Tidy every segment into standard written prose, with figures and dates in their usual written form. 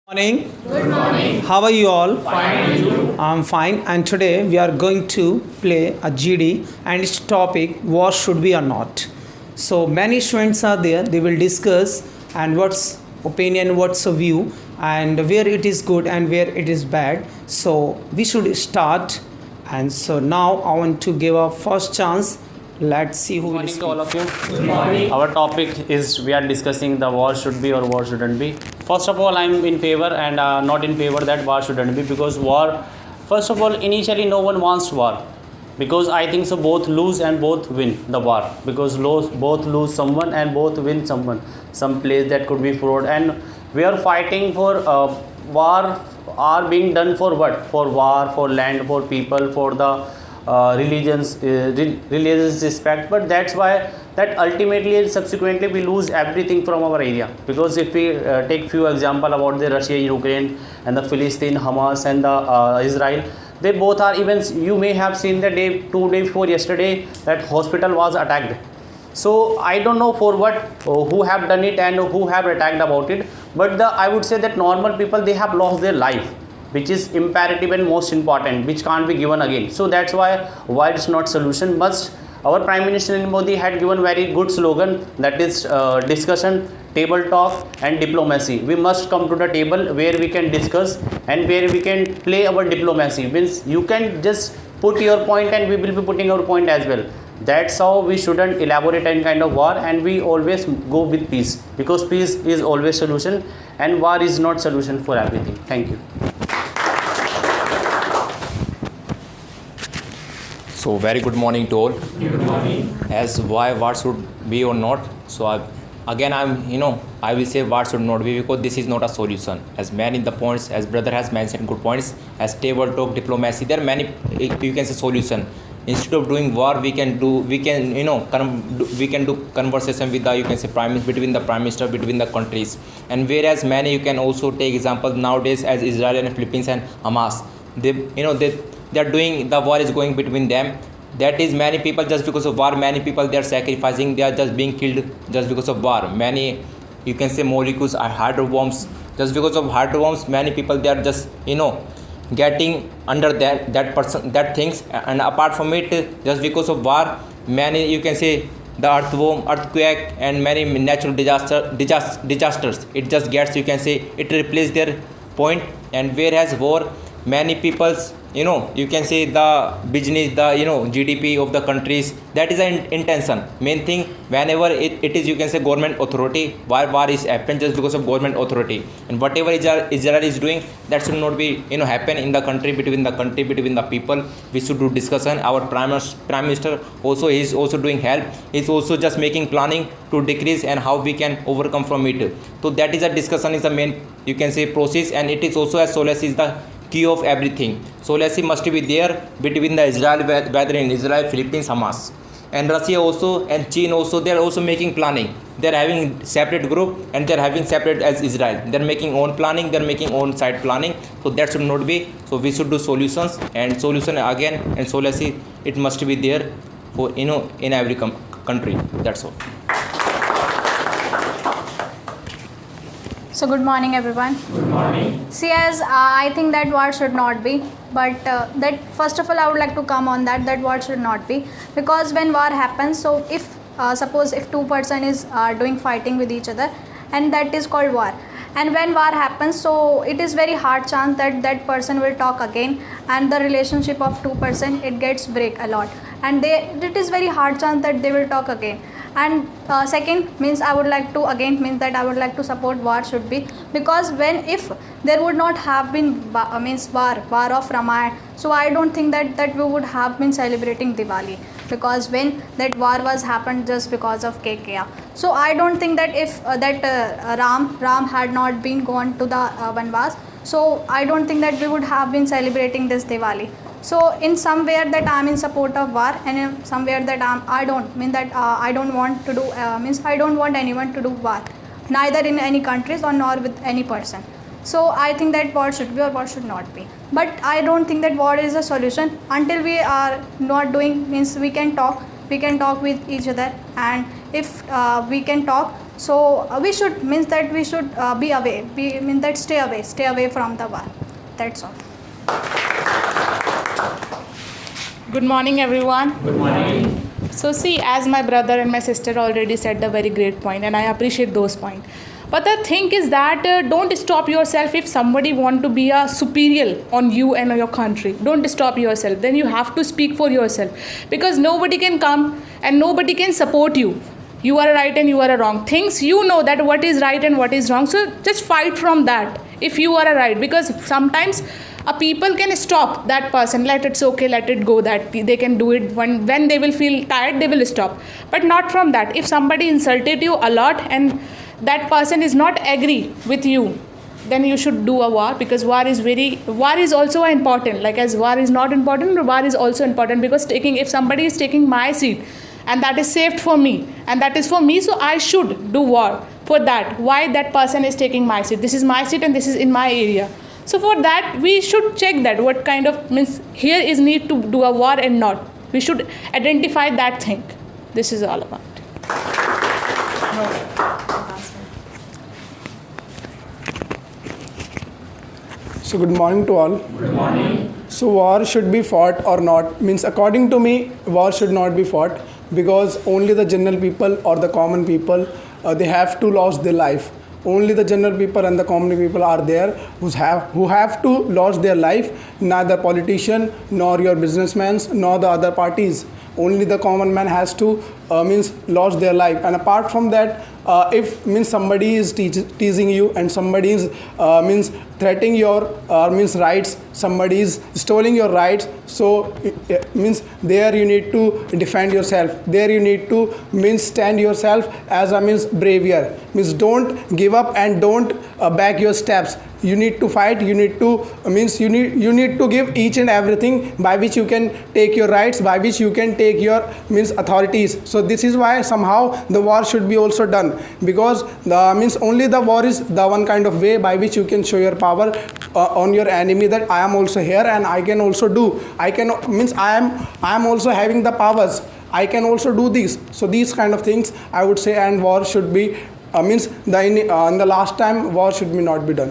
Morning. Good morning. How are you all? Fine, and you? I'm fine, and today we are going to play a GD, and its topic war should be or not. So many students are there. They will discuss and what's opinion, what's a view, and where it is good and where it is bad. So we should start. And so now I want to give a first chance. Let's see who will Morning speak. to all of you. Good morning. Our topic is we are discussing the war should be or war shouldn't be. First of all, I am in favor and not in favor that war shouldn't be, because war, first of all, initially no one wants war, because I think so both lose and both win the war, because both lose someone and both win someone, some place that could be fraud, and we are fighting for war are being done for what? For war, for land, for people, for the religious respect. But that's why that ultimately and subsequently we lose everything from our area, because if we take few example about the Russia, Ukraine, and the Philistine, Hamas, and the Israel, they both are, even you may have seen the day 2 days before yesterday that hospital was attacked. So I don't know for what, who have done it and who have attacked about it, but I would say that normal people, they have lost their life, which is imperative and most important, which can't be given again. So that's why it's not solution. But our Prime Minister Modi had given very good slogan, that is discussion, table talk, and diplomacy. We must come to the table where we can discuss and where we can play our diplomacy. Means you can just put your point and we will be putting our point as well. That's how we shouldn't elaborate any kind of war, and we always go with peace, because peace is always solution and war is not solution for everything. Thank you. So very good morning to all. Good morning. As why what should be or not. So I will say what should not be, because this is not a solution. As many the points, as brother has mentioned good points, as table talk, diplomacy, there are many, you can say, solution. Instead of doing war, we can do conversation with the, you can say, between the prime minister, between the countries. And whereas many, you can also take example nowadays as Israel and Philippines and Hamas, they are doing, the war is going between them. That is, many people, just because of war, many people, they are sacrificing, they are just being killed just because of war. Many, you can say, molecules are hydro bombs. Just because of hydro bombs, many people, they are just getting under that person, that things. And apart from it, just because of war, many, you can say, the earthquake and many natural disasters, it just gets, you can say, it replaces their point. And whereas war, many people's, you can say, the business, the GDP of the countries, that is an intention. Main thing, whenever it is, you can say, government authority, why war is happen just because of government authority. And whatever Israel is doing, that should not be happen in the country, between the people. We should do discussion. Our prime minister also is also doing help. He's also just making planning to decrease and how we can overcome from it. So that is a discussion, is the main, you can say, process. And it is also, as solace is the key of everything. Solace must be there between the Israel, whether in Israel, Philippines, Hamas, and Russia also, and China also. They are also making planning. They are having separate group, and they are having separate as Israel. They are making own planning. They are making own side planning. So that should not be. So we should do solutions, and solution again, and solace, it must be there for in every country. That's all. So good morning, everyone. Good morning. See, as I think that war should not be, but that first of all I would like to come on that war should not be, because when war happens, so if suppose if two person is doing fighting with each other, and that is called war. And when war happens, so it is very hard chance that that person will talk again, and the relationship of two person, it gets break a lot, and it is very hard chance that they will talk again. And second means I would like to support war should be, because if there would not have been war of Ramayana, so I don't think that we would have been celebrating Diwali, because when that war was happened just because of KKR. So I don't think that if Ram had not been gone to the Vanvas, so I don't think that we would have been celebrating this Diwali. So in somewhere that I'm in support of war, and in somewhere that I don't want to do I don't want anyone to do war, neither in any countries or nor with any person. So I think that war should be or war should not be. But I don't think that war is a solution until we are not doing, means we can talk with each other, and if we can talk, So we should means that we should be away. Mean that stay away from the war. That's all. Good morning, everyone. Good morning. So see, as my brother and my sister already said the very great point, and I appreciate those points. But the thing is that don't stop yourself if somebody want to be a superior on you and your country. Don't stop yourself. Then you have to speak for yourself, because nobody can come and nobody can support you. You are right and you are wrong. Things you know that what is right and what is wrong. So just fight from that if you are right, because sometimes a people can stop that person. Let it's okay, let it go. That they can do it when they will feel tired, they will stop. But not from that. If somebody insulted you a lot and that person is not agree with you, then you should do a war, because war is also important. Like as war is not important, war is also important, because if somebody is taking my seat and that is saved for me and that is for me, so I should do war for that. Why that person is taking my seat? This is my seat and this is in my area. So for that we should check that what kind of means here is need to do a war and not. We should identify that thing. This is all about it. So good morning to all. Good morning. So war should be fought or not, means according to me war should not be fought, because only the general people or the common people they have to lose their life. Only the general people and the common people are there who have to lose their life. Neither politician nor your businessmen nor the other parties. Only the common man has to means lose their life. And apart from that, if means somebody is teasing you and somebody is means threatening your means rights, somebody is stealing your rights, so it means there you need to defend yourself. There you need to means stand yourself as a means bravier. Means don't give up and don't back your steps. You need to fight. You need to means you need to give each and everything by which you can take your rights, by which you can take your means authorities. So this is why somehow the war should be also done, because the means only the war is the one kind of way by which you can show your power on your enemy, that I am also here and I can also do. I can means I am also having the powers. I can also do this. So these kind of things I would say, and war should be means in the last time war should be not be done.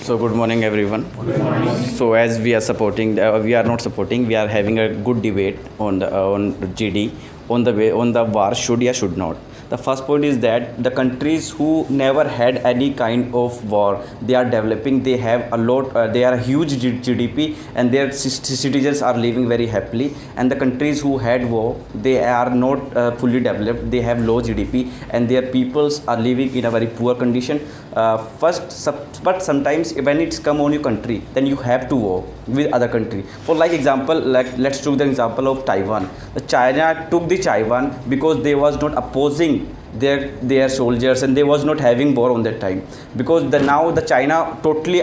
So good morning, everyone. Good morning. So as we are supporting, we are not supporting. We are having a good debate on GD, on the war should or should not. The first point is that the countries who never had any kind of war, they are developing. They have a lot. They are a huge GDP, and their citizens are living very happily. And the countries who had war, they are not fully developed. They have low GDP, and their peoples are living in a very poor condition. But sometimes when it's come on your country, then you have to war with other country. For like example, let's take the example of Taiwan. The China took the Taiwan because they was not opposing their soldiers, and they was not having war on that time, because now the China totally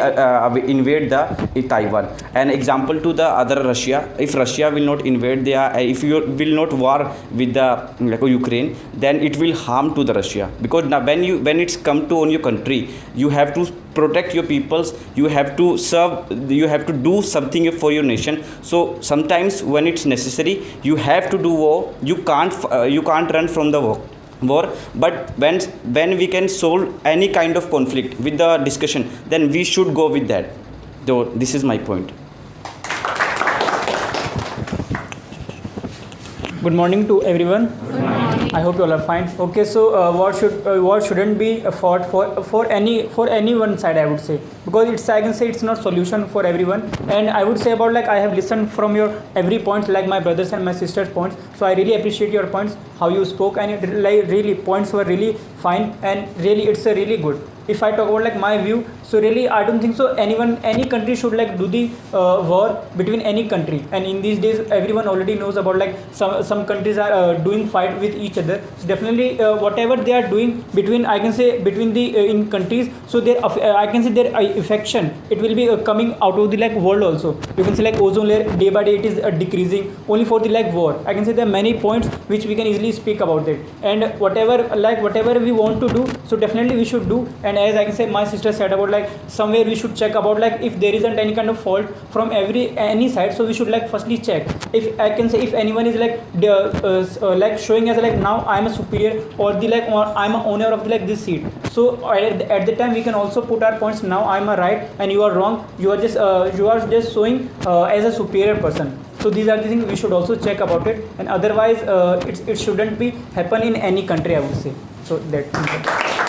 invade the Taiwan. An example to the other Russia, if Russia will not invade if you will not war with the Ukraine, then it will harm to the Russia, because now when it's come to on your country, you have to protect your peoples, you have to serve, you have to do something for your nation. So sometimes when it's necessary, you have to do war. You can't run from the war. But when we can solve any kind of conflict with the discussion, then we should go with that. So this is my point. Good morning to everyone. I hope you all are fine. Okay, so war shouldn't be fought for any one side, I would say, because I can say it's not solution for everyone. And I would say about I have listened from your every point, like my brothers and my sisters' points. So I really appreciate your points, how you spoke, and it really points were really fine, and really it's a really good. If I talk about my view, so really I don't think so any country should do the war between any country. And in these days everyone already knows about some countries are doing fight with each other. So definitely whatever they are doing between the in countries, so their I can say their affection, it will be coming out of the world also. You can say ozone layer day by day it is decreasing only for the war. I can say there are many points which we can easily speak about it, and whatever we want to do, so definitely we should do. And as I can say, my sister said about like somewhere we should check about like if there isn't any kind of fault from any side, so we should like firstly check. If I can say if anyone is like like showing as like now I am a superior or the like or I am a owner of the, like this seat, so at the time we can also put our points. Now I am a right and you are wrong. You are just showing as a superior person. So these are the things we should also check about it, and otherwise it shouldn't be happen in any country, I would say. So that.